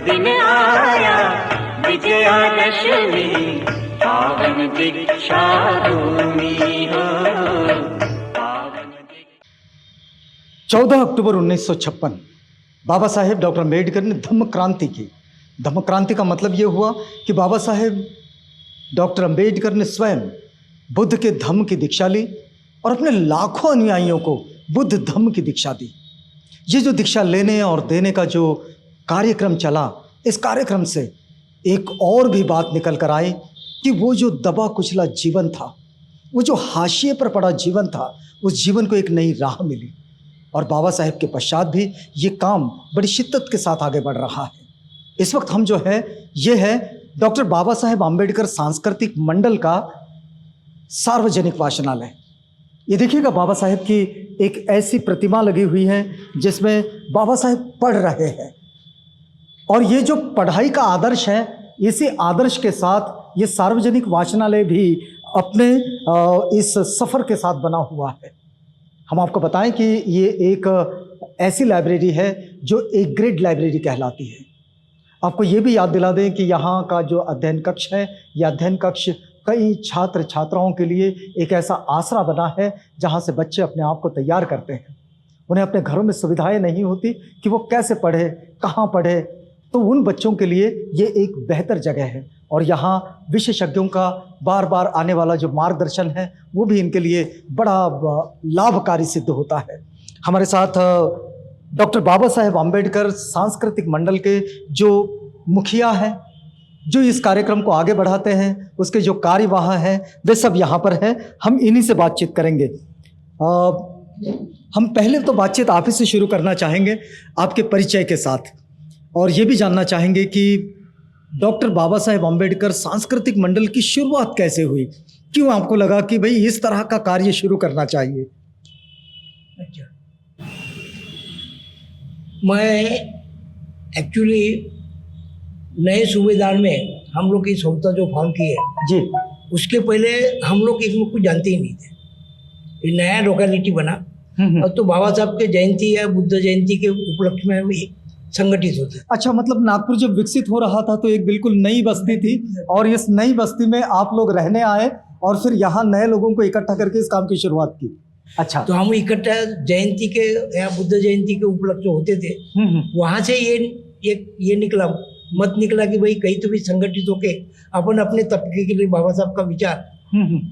दिन आया विजयादशमी, पावन दीक्षा भूमि हो, पावन। 14 अक्टूबर 1956 बाबा साहेब डॉक्टर अम्बेडकर ने धम्म क्रांति की। धम्म क्रांति का मतलब ये हुआ कि बाबा साहेब डॉक्टर अम्बेडकर ने स्वयं बुद्ध के धम्म की दीक्षा ली और अपने लाखों अनुयायियों को बुद्ध धम्म की दीक्षा दी। ये जो दीक्षा लेने और देने का जो कार्यक्रम चला, इस कार्यक्रम से एक और भी बात निकल कर आई कि वो जो दबा कुचला जीवन था, वो जो हाशिए पर पड़ा जीवन था, उस जीवन को एक नई राह मिली। और बाबा साहेब के पश्चात भी ये काम बड़ी शिद्दत के साथ आगे बढ़ रहा है। इस वक्त हम जो है ये है डॉक्टर बाबा साहेब आम्बेडकर सांस्कृतिक मंडल का सार्वजनिक वाचनालय। ये देखिएगा, बाबा साहेब की एक ऐसी प्रतिमा लगी हुई है जिसमें बाबा साहेब पढ़ रहे हैं। और ये जो पढ़ाई का आदर्श है, इसी आदर्श के साथ ये सार्वजनिक वाचनालय भी अपने इस सफ़र के साथ बना हुआ है। हम आपको बताएं कि ये एक ऐसी लाइब्रेरी है जो एक ग्रेड लाइब्रेरी कहलाती है। आपको ये भी याद दिला दें कि यहाँ का जो अध्ययन कक्ष है, यह अध्ययन कक्ष कई छात्र छात्राओं के लिए एक ऐसा आसरा बना है जहाँ से बच्चे अपने आप को तैयार करते हैं। उन्हें अपने घरों में सुविधाएं नहीं होती कि वो कैसे पढ़े, कहाँ पढ़े, तो उन बच्चों के लिए ये एक बेहतर जगह है। और यहाँ विशेषज्ञों का बार बार आने वाला जो मार्गदर्शन है वो भी इनके लिए बड़ा लाभकारी सिद्ध होता है। हमारे साथ डॉक्टर बाबा साहेब आम्बेडकर सांस्कृतिक मंडल के जो मुखिया हैं, जो इस कार्यक्रम को आगे बढ़ाते हैं, उसके जो कार्यवाह हैं, वे सब यहाँ पर हैं। हम इन्हीं से बातचीत करेंगे। हम पहले तो बातचीत आप ही से शुरू करना चाहेंगे, आपके परिचय के साथ, और ये भी जानना चाहेंगे कि डॉक्टर बाबा साहेब आम्बेडकर सांस्कृतिक मंडल की शुरुआत कैसे हुई, क्यों आपको लगा कि भाई इस तरह का कार्य शुरू करना चाहिए? अच्छा, मैं एक्चुअली नए सूबेदार में हम लोग की संस्था जो फॉर्म की है जी, उसके पहले हम लोग एक कुछ जानते ही नहीं थे। ये नया लोकेलिटी बना और तो बाबा साहब के जयंती या बुद्ध जयंती के उपलक्ष्य में भी संगठित होते। अच्छा, मतलब नागपुर जब विकसित हो रहा था तो एक बिल्कुल नई बस्ती थी और इस नई बस्ती में आप लोग रहने आए और फिर यहाँ नए लोगों को इकट्ठा करके इस काम की शुरुआत की। अच्छा, तो हम इकट्ठा जयंती के या बुद्ध जयंती के उपलक्ष्य होते थे। वहाँ से ये निकला, मत निकला कि भाई कहीं तो भी संगठित होके अपन अपने तबके के लिए बाबा साहब का विचार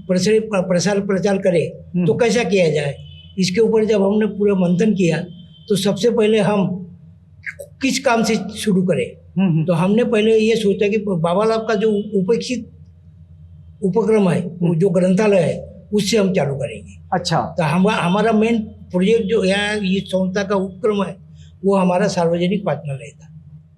प्रचार करे तो कैसा किया जाए। इसके ऊपर जब हमने पूरा मंथन किया तो सबसे पहले हम किस काम से शुरू करें, तो हमने पहले ये सोचा कि बाबा साहब का जो उपेक्षित उपक्रम है, वो जो ग्रंथालय है, उससे हम चालू करेंगे। अच्छा, तो हमारा मेन प्रोजेक्ट जो यहाँ ये संस्था का उपक्रम है वो हमारा सार्वजनिक वाचनालय था।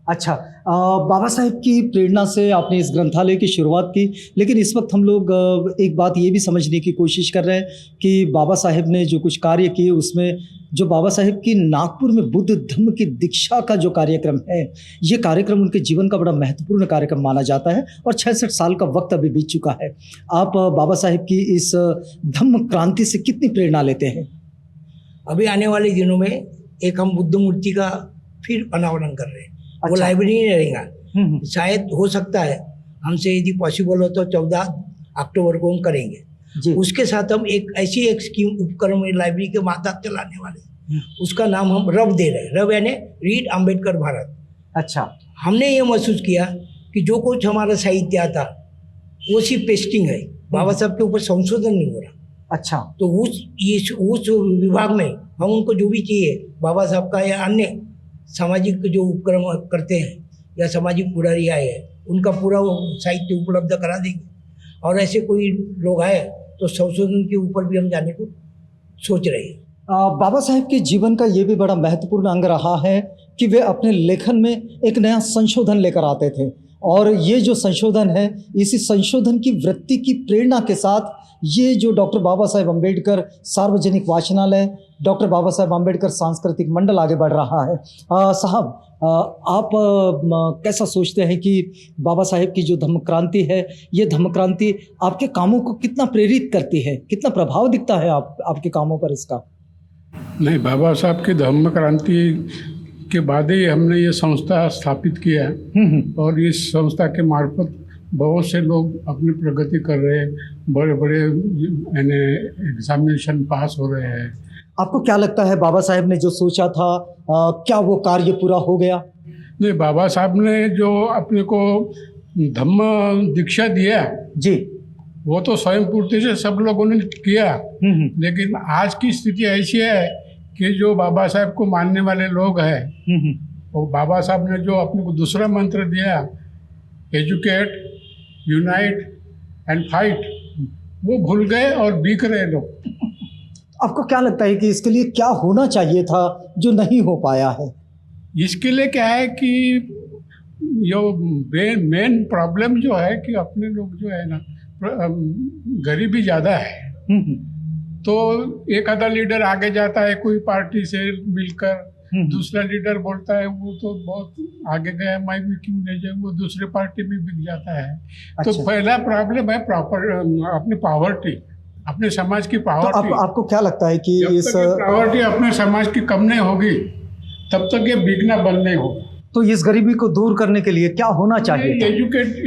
अच्छा, बाबा साहेब की प्रेरणा से आपने इस ग्रंथालय की शुरुआत की, लेकिन इस वक्त हम लोग एक बात ये भी समझने की कोशिश कर रहे हैं कि बाबा साहेब ने जो कुछ कार्य किए उसमें जो बाबा साहेब की नागपुर में बुद्ध धम्म की दीक्षा का जो कार्यक्रम है, ये कार्यक्रम उनके जीवन का बड़ा महत्वपूर्ण कार्यक्रम माना जाता है और 66 साल का वक्त अभी बीत चुका है। आप बाबा साहेब की इस धम्म क्रांति से कितनी प्रेरणा लेते हैं? अभी आने वाले दिनों में एक हम बुद्ध मूर्ति का फिर अनावरण कर रहे हैं। वो अच्छा। लाइब्रेरी नहीं रहेगा, शायद हो सकता है हमसे यदि पॉसिबल हो तो 14 अक्टूबर को हम करेंगे जी। उसके साथ हम एक स्कीम उपक्रम लाइब्रेरी के मातहत चलाने वाले, उसका नाम हम रब दे रहे हैं। रब यानी रीड अम्बेडकर भारत। अच्छा, हमने ये महसूस किया कि जो कुछ हमारा साहित्य आता वो सिर्फ पेस्टिंग है, बाबा साहब के ऊपर संशोधन नहीं हो रहा। अच्छा, तो उस विभाग में हम उनको जो भी चाहिए बाबा साहब का या अन्य सामाजिक जो उपक्रम करते हैं या सामाजिक पुरारी आए हैं उनका पूरा साहित्य उपलब्ध करा देंगे। और ऐसे कोई लोग आए तो संशोधन के ऊपर भी हम जाने को सोच रहे हैं। बाबा साहेब के जीवन का ये भी बड़ा महत्वपूर्ण अंग रहा है कि वे अपने लेखन में एक नया संशोधन लेकर आते थे और ये जो संशोधन है, इसी संशोधन की वृत्ति की प्रेरणा के साथ ये जो डॉक्टर बाबा साहेब आम्बेडकर सार्वजनिक वाचनालय, डॉक्टर बाबा साहेब आम्बेडकर सांस्कृतिक मंडल आगे बढ़ रहा है। साहब, आप कैसा सोचते हैं कि बाबा साहेब की जो धम्म क्रांति है, ये धम्म क्रांति आपके कामों को कितना प्रेरित करती है, कितना प्रभाव दिखता है आपके कामों पर इसका? नहीं, बाबा साहब की धम्म क्रांति के बाद ही हमने ये संस्था स्थापित किया है। और इस संस्था के मार्फत बहुत से लोग अपनी प्रगति कर रहे हैं, बड़े बड़े यानी एग्जामिनेशन पास हो रहे हैं। आपको क्या लगता है बाबा साहेब ने जो सोचा था क्या वो कार्य पूरा हो गया? नहीं, बाबा साहब ने जो अपने को धम्म दीक्षा दिया जी। वो तो स्वयं पूर्ति से सब लोगों ने किया, लेकिन आज की स्थिति ऐसी है कि जो बाबा साहब को मानने वाले लोग हैं, और बाबा साहब ने जो अपने को दूसरा मंत्र दिया, एजुकेट, यूनाइट एंड फाइट, वो भूल गए और बिक रहे लोग। आपको क्या लगता है कि इसके लिए क्या होना चाहिए था जो नहीं हो पाया है? इसके लिए क्या है कि यो मेन प्रॉब्लम जो है कि अपने लोग जो है ना, गरीबी ज़्यादा है। तो एक आधा लीडर आगे जाता है कोई पार्टी से मिलकर, दूसरा लीडर बोलता है वो तो बहुत आगे गया, मैं भी क्यों नहीं जाऊँ, वो दूसरे पार्टी में बिक जाता है। अच्छा। तो पहला प्रॉब्लम है अपनी पावर्टी, अपने समाज की तो पावर्टी। आपको क्या लगता है कि जब इस तक ये पावर्टी अपने समाज की कम नहीं होगी तब तक ये बिकना बंद नहीं होगा। तो इस गरीबी को दूर करने के लिए क्या होना चाहिए था?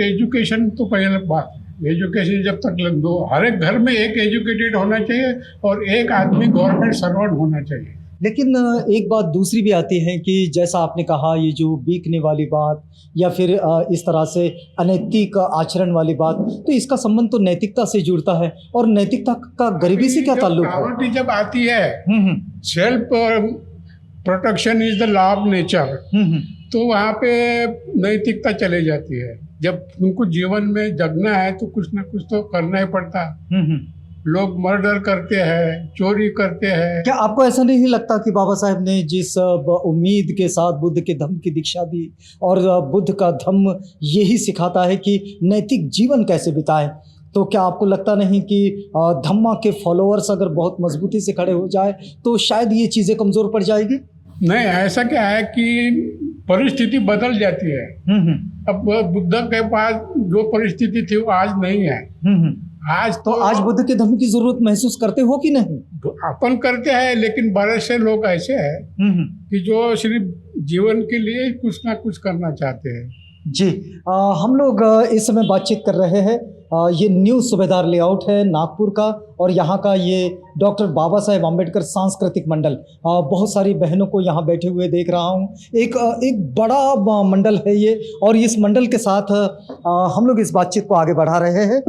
एजुकेशन तो पहले बात है। एजुकेशन जब तक दो, हर एक घर में एक एजुकेटेड होना चाहिए और एक आदमी गवर्नमेंट सर्वेंट होना चाहिए। लेकिन एक बात दूसरी भी आती है कि जैसा आपने कहा, ये जो बिकने वाली बात या फिर इस तरह से अनैतिक आचरण वाली बात, तो इसका संबंध तो नैतिकता से जुड़ता है, और नैतिकता का गरीबी से क्या ताल्लुक है? पावर्टी जब आती है, self protection is the law of nature, तो वहाँ पे नैतिकता चली जाती है। जब उनको जीवन में जगना है तो कुछ ना कुछ तो करना ही पड़ता। लोग मर्डर करते हैं, चोरी करते हैं। क्या आपको ऐसा नहीं लगता कि बाबा साहब ने जिस उम्मीद के साथ बुद्ध के धम्म की दीक्षा दी, और बुद्ध का धम्म यही सिखाता है कि नैतिक जीवन कैसे बिताएं, तो क्या आपको लगता नहीं कि धम्मा के फॉलोअर्स अगर बहुत मजबूती से खड़े हो जाए तो शायद ये चीज़ें कमज़ोर पड़ जाएगी? नहीं, ऐसा क्या है कि परिस्थिति बदल जाती है। अब बुद्ध के पास जो परिस्थिति थी वो आज नहीं है। आज तो आज बुद्ध के धम्म की जरूरत महसूस करते हो कि नहीं? अपन करते हैं, लेकिन बड़े से लोग ऐसे हैं कि जो सिर्फ जीवन के लिए कुछ ना कुछ करना चाहते हैं। जी। हम लोग इस समय बातचीत कर रहे हैं, ये न्यू सूबेदार लेआउट है नागपुर का, और यहाँ का ये डॉक्टर बाबा साहेब अम्बेडकर सांस्कृतिक मंडल। बहुत सारी बहनों को यहाँ बैठे हुए देख रहा हूँ। एक बड़ा मंडल है ये, और इस मंडल के साथ हम लोग इस बातचीत को आगे बढ़ा रहे हैं।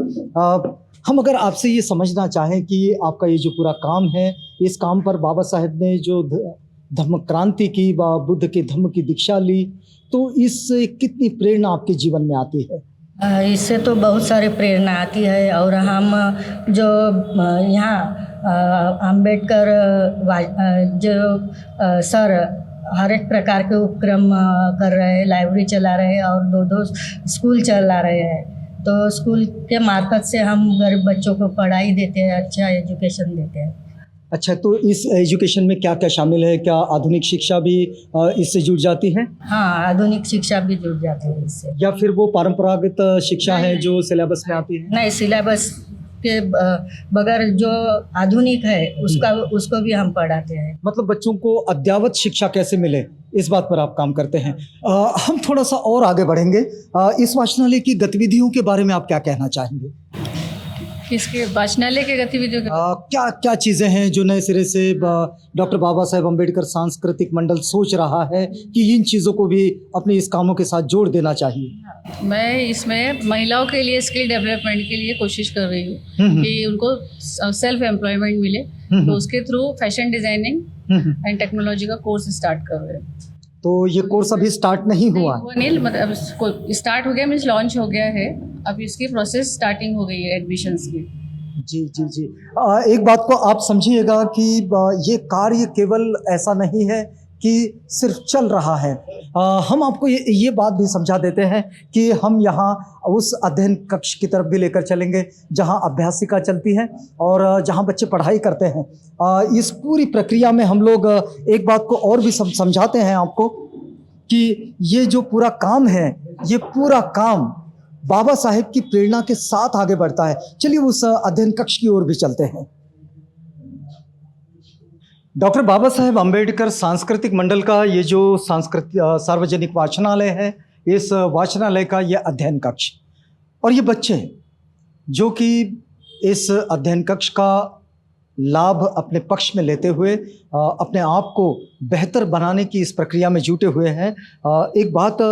हम अगर आपसे ये समझना चाहें कि आपका ये जो पूरा काम है, इस काम पर बाबा साहेब ने जो धम्म क्रांति की, बुद्ध के धम्म की दीक्षा ली, तो इससे कितनी प्रेरणा आपके जीवन में आती है? इससे तो बहुत सारी प्रेरणा आती है, और हम जो यहाँ अम्बेडकर जो सर हर एक प्रकार के उपक्रम कर रहे हैं, लाइब्रेरी चला रहे हैं और दो स्कूल चला रहे हैं। तो स्कूल के मार्फत से हम गरीब बच्चों को पढ़ाई देते हैं, अच्छा एजुकेशन देते हैं। अच्छा, तो इस एजुकेशन में क्या क्या शामिल है? क्या आधुनिक शिक्षा भी इससे जुड़ जाती है? हाँ, आधुनिक शिक्षा भी जुड़ जाती है इससे। या फिर वो परंपरागत शिक्षा है जो सिलेबस में आती है? नहीं, सिलेबस के बगैर जो आधुनिक है उसको भी हम पढ़ाते हैं। मतलब बच्चों को अद्ययावत शिक्षा कैसे मिले, इस बात पर आप काम करते हैं। हम थोड़ा सा और आगे बढ़ेंगे। इस वाचनालय की गतिविधियों के बारे में आप क्या कहना चाहेंगे? किसके वाचनालय के गतिविधियों के? क्या क्या चीज़ें हैं जो नए सिरे से डॉक्टर बाबा साहेब अम्बेडकर सांस्कृतिक मंडल सोच रहा है कि इन चीज़ों को भी अपने इस कामों के साथ जोड़ देना चाहिए? मैं इसमें महिलाओं के लिए स्किल डेवलपमेंट के लिए कोशिश कर रही हूँ कि उनको सेल्फ एम्प्लॉयमेंट मिले, तो उसके through fashion designing and technology का कोर्स स्टार्ट कर रहे हैं। तो ये कोर्स अभी स्टार्ट नहीं हुआ? नहीं, मतलब स्टार्ट हो गया, मीन्स लॉन्च हो गया है, अब इसकी प्रोसेस स्टार्टिंग हो गई है एडमिशन्स की। जी जी जी। एक बात को आप समझिएगा कि ये कार्य केवल ऐसा नहीं है कि सिर्फ चल रहा है। हम आपको ये बात भी समझा देते हैं कि हम यहाँ उस अध्ययन कक्ष की तरफ भी लेकर चलेंगे जहाँ अभ्यासिका चलती है और जहाँ बच्चे पढ़ाई करते हैं। इस पूरी प्रक्रिया में हम लोग एक बात को और भी समझाते हैं आपको कि ये जो पूरा काम है, ये पूरा काम बाबा साहेब की प्रेरणा के साथ आगे बढ़ता है। चलिए उस अध्ययन कक्ष की ओर भी चलते हैं। डॉक्टर बाबा साहेब अम्बेडकर सांस्कृतिक मंडल का ये जो सार्वजनिक वाचनालय है, इस वाचनालय का ये अध्ययन कक्ष, और ये बच्चे जो कि इस अध्ययन कक्ष का लाभ अपने पक्ष में लेते हुए अपने आप को बेहतर बनाने की इस प्रक्रिया में जुटे हुए हैं। एक बात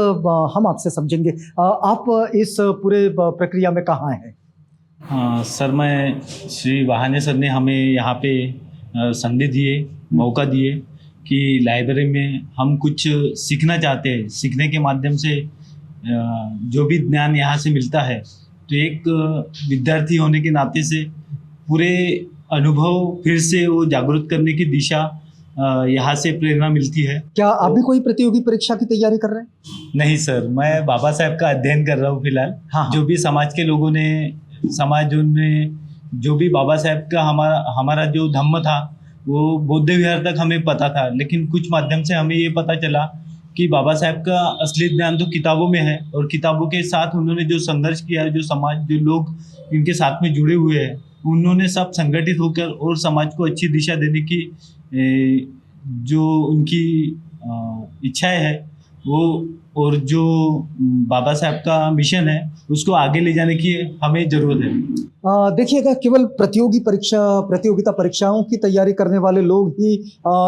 हम आपसे समझेंगे, आप इस पूरे प्रक्रिया में कहाँ हैं? हाँ सर, मैं श्री वाहाने सर ने हमें यहाँ पे संधि दिए, मौका दिए कि लाइब्रेरी में हम कुछ सीखना चाहते हैं। सीखने के माध्यम से जो भी ज्ञान यहाँ से मिलता है, तो एक विद्यार्थी होने के नाते से पूरे अनुभव फिर से वो जागरूक करने की दिशा यहाँ से प्रेरणा मिलती है। क्या आप भी कोई प्रतियोगी परीक्षा की तैयारी कर रहे हैं? नहीं सर, मैं बाबा साहेब का अध्ययन कर रहा हूँ फिलहाल। हाँ। जो भी समाज के लोगों ने, समाजों ने जो भी बाबा साहेब का हमारा जो धम्म था वो बौद्ध विहार तक हमें पता था, लेकिन कुछ माध्यम से हमें ये पता चला कि बाबा साहेब का असली ज्ञान तो किताबों में है, और किताबों के साथ उन्होंने जो संघर्ष किया है, जो समाज, जो लोग इनके साथ में जुड़े हुए हैं, उन्होंने सब संगठित होकर और समाज को अच्छी दिशा देने की जो उनकी इच्छाएं है वो, और जो बाबा साहब का मिशन है उसको आगे ले जाने की हमें ज़रूरत है। देखिएगा, केवल प्रतियोगिता परीक्षाओं की तैयारी करने वाले लोग ही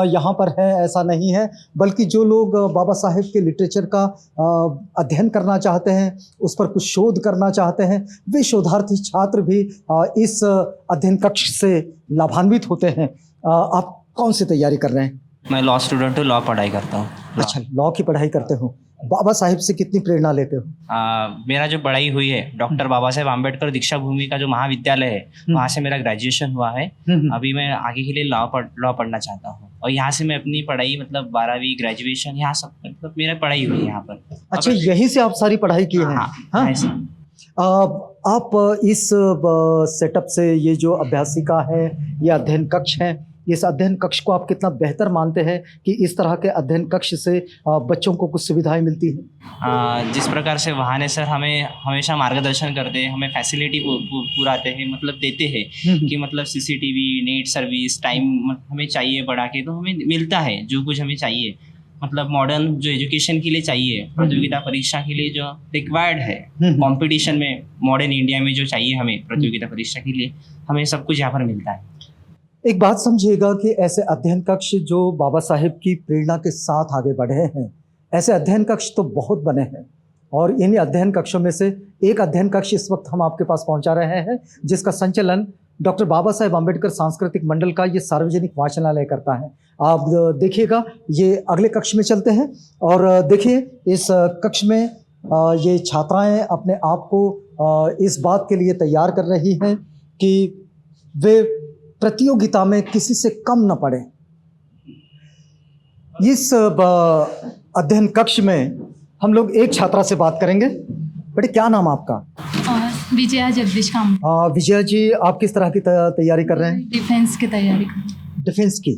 यहाँ पर हैं ऐसा नहीं है, बल्कि जो लोग बाबा साहेब के लिटरेचर का अध्ययन करना चाहते हैं, उस पर कुछ शोध करना चाहते हैं, वे शोधार्थी छात्र भी इस अध्ययन कक्ष से लाभान्वित होते हैं। आप कौन सी तैयारी कर रहे हैं? मैं लॉ स्टूडेंट हूँ, लॉ पढ़ाई करता हूँ। अच्छा, लॉ की पढ़ाई करते हो। बाबा साहेब से कितनी प्रेरणा लेते हो? मेरा जो पढ़ाई हुई है डॉक्टर बाबा साहेब आम्बेडकर दीक्षा भूमि का जो महाविद्यालय है, वहाँ से मेरा ग्रेजुएशन हुआ है। अभी मैं आगे के लिए लॉ पढ़ना चाहता हूँ, और यहाँ से मैं अपनी पढ़ाई मतलब 12वीं ग्रेजुएशन यहाँ सब मतलब मेरा पढ़ाई हुई है यहाँ पर। अच्छा, यहीं से आप सारी पढ़ाई की है? हाँ। आप इस सेटअप से, ये जो अभ्यासिका है, ये अध्ययन कक्ष है, इस अध्ययन कक्ष को आप कितना बेहतर मानते हैं कि इस तरह के अध्ययन कक्ष से बच्चों को कुछ सुविधाएं मिलती हैं? जिस प्रकार से वहाने सर हमें हमेशा मार्गदर्शन करते हैं, हमें फैसिलिटी पुराते हैं, मतलब देते हैं कि मतलब सीसीटीवी, नेट सर्विस, टाइम हमें चाहिए बढ़ा के, तो हमें मिलता है जो कुछ हमें चाहिए। मतलब मॉडर्न जो एजुकेशन के लिए चाहिए, प्रतियोगिता परीक्षा के लिए जो रिक्वायर्ड है कंपटीशन में, मॉडर्न इंडिया में जो चाहिए हमें प्रतियोगिता परीक्षा के लिए, हमें सब कुछ यहाँ पर मिलता है। एक बात समझिएगा कि ऐसे अध्ययन कक्ष जो बाबा साहेब की प्रेरणा के साथ आगे बढ़े हैं, ऐसे अध्ययन कक्ष तो बहुत बने हैं, और इन्हीं अध्ययन कक्षों में से एक अध्ययन कक्ष इस वक्त हम आपके पास पहुंचा रहे हैं, जिसका संचालन डॉक्टर बाबा साहेब अम्बेडकर सांस्कृतिक मंडल का ये सार्वजनिक वाचनालय करता है। आप देखिएगा, ये अगले कक्ष में चलते हैं और देखिए इस कक्ष में ये छात्राएं अपने आप को इस बात के लिए तैयार कर रही हैं कि वे प्रतियोगिता में किसी से कम न पड़े। इस अध्ययन कक्ष में हम लोग एक छात्रा से बात करेंगे। बेटे, क्या नाम आपका? विजया जगदीश काम। विजया जी, आप किस तरह की तैयारी कर रहे हैं? डिफेंस की तैयारी कर रही हूं। डिफेंस की?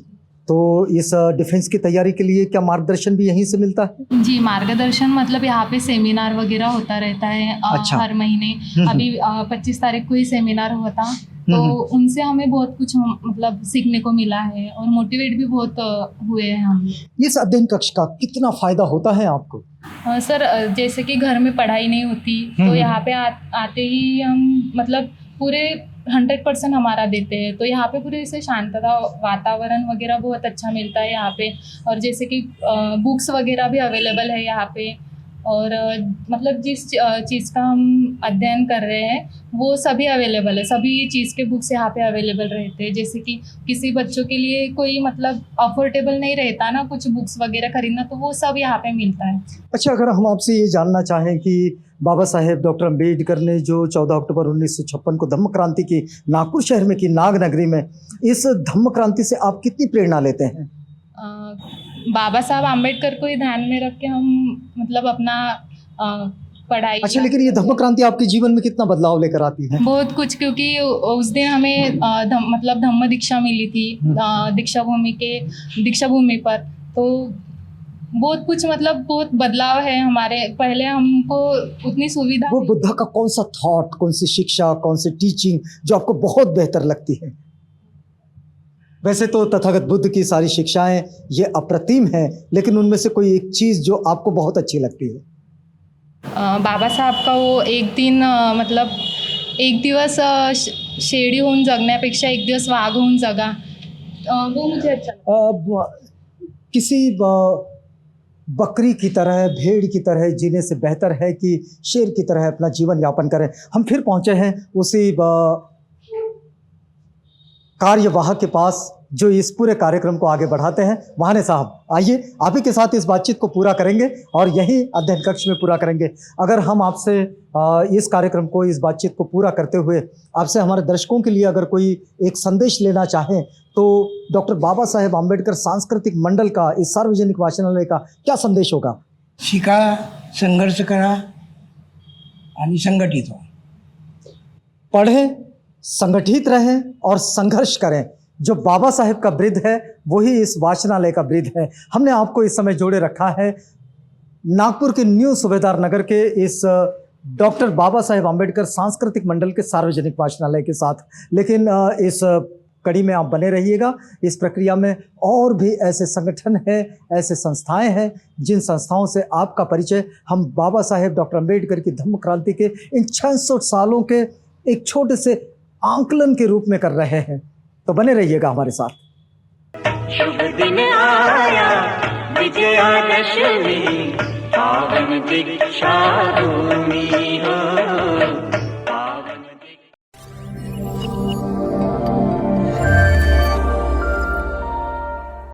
तो इस डिफेंस की तैयारी के लिए क्या मार्गदर्शन भी यहीं से मिलता है? जी, मार्गदर्शन मतलब यहाँ पे सेमिनार वगैरह होता रहता है। अच्छा। हर महीने अभी 25 तारीख को ही सेमिनार हुआ था, तो उनसे हमें बहुत कुछ मतलब सीखने को मिला है और मोटिवेट भी बहुत हुए हैं हम। इस अध्ययन कक्ष का कितना फायदा होता है आपको? सर, जैसे कि घर में पढ़ाई नहीं होती, तो यहाँ पे आते ही हम मतलब पूरे 100% हमारा देते हैं, तो यहाँ पे पूरे से शांतता, वातावरण वगैरह बहुत अच्छा मिलता है यहाँ पे। और जैसे कि बुक्स वगैरह भी अवेलेबल है यहाँ पे, और मतलब जिस चीज़ का हम अध्ययन कर रहे हैं वो सभी अवेलेबल है, सभी चीज़ के बुक्स यहाँ पे अवेलेबल रहते हैं। जैसे कि किसी बच्चों के लिए कोई मतलब अफोर्डेबल नहीं रहता ना कुछ बुक्स वगैरह खरीदना, तो वो सब यहाँ पे मिलता है। अच्छा, अगर हम आपसे ये जानना चाहें कि बाबा साहेब डॉक्टर अम्बेडकर ने जो 14 अक्टूबर 1956 को धम्म क्रांति की नागपुर शहर में की, नाग नगरी में, इस धम्म क्रांति से आप कितनी प्रेरणा लेते हैं? बाबा साहब आम्बेडकर को ही ध्यान में रख के हम मतलब अपना पढ़ाई। अच्छा, लेकिन ये धम्म क्रांति आपके जीवन में कितना बदलाव लेकर आती है? बहुत कुछ, क्योंकि उस दिन हमें मतलब धम्म दीक्षा मिली थी दीक्षा भूमि पर, तो बहुत कुछ मतलब बहुत बदलाव है हमारे। पहले हमको उतनी सुविधा, वो बुद्धा का कौन सा थॉट, कौन सी शिक्षा, कौन सी टीचिंग जो आपको बहुत बेहतर लगती है? वैसे तो तथागत बुद्ध की सारी शिक्षाएं ये अप्रतिम हैं, लेकिन उनमें से कोई एक चीज़ जो आपको बहुत अच्छी लगती है? बाबा साहेब का वो एक दिन मतलब एक दिवस शेळी होऊन जगण्यापेक्षा एक दिवस वाघ होऊन जगा, वो मुझे अच्छा लगा। किसी बकरी की तरह, भेड़ की तरह जीने से बेहतर है कि शेर की तरह अपना जीवन यापन करें। हम फिर पहुंचे हैं उसी कार्यवाहक के पास जो इस पूरे कार्यक्रम को आगे बढ़ाते हैं। वहाने साहब, आइए, आप ही के साथ इस बातचीत को पूरा करेंगे और यही अध्ययन कक्ष में पूरा करेंगे। अगर हम आपसे इस कार्यक्रम को, इस बातचीत को पूरा करते हुए आपसे हमारे दर्शकों के लिए अगर कोई एक संदेश लेना चाहें तो डॉक्टर बाबा साहेब आम्बेडकर सांस्कृतिक मंडल का, इस सार्वजनिक वाचनालय का क्या संदेश होगा? शिका, संघर्ष करा आणि संघटित हो। पढ़ें, संगठित रहें और संघर्ष करें। जो बाबा साहेब का ब्रिद है वही इस वाचनालय का ब्रिद है। हमने आपको इस समय जोड़े रखा है नागपुर के न्यू सूबेदार नगर के इस डॉक्टर बाबा साहेब आम्बेडकर सांस्कृतिक मंडल के सार्वजनिक वाचनालय के साथ। लेकिन इस कड़ी में आप बने रहिएगा। इस प्रक्रिया में और भी ऐसे संगठन हैं, ऐसे संस्थाएं हैं जिन संस्थाओं से आपका परिचय हम बाबा साहेब डॉक्टर अम्बेडकर की धम्म क्रांति के इन 600 सालों के एक छोटे से आंकलन के रूप में कर रहे हैं। तो बने रहिएगा हमारे साथ। शुभ दिन आया, विजयादशमी, पावन दीक्षा भूमि हो।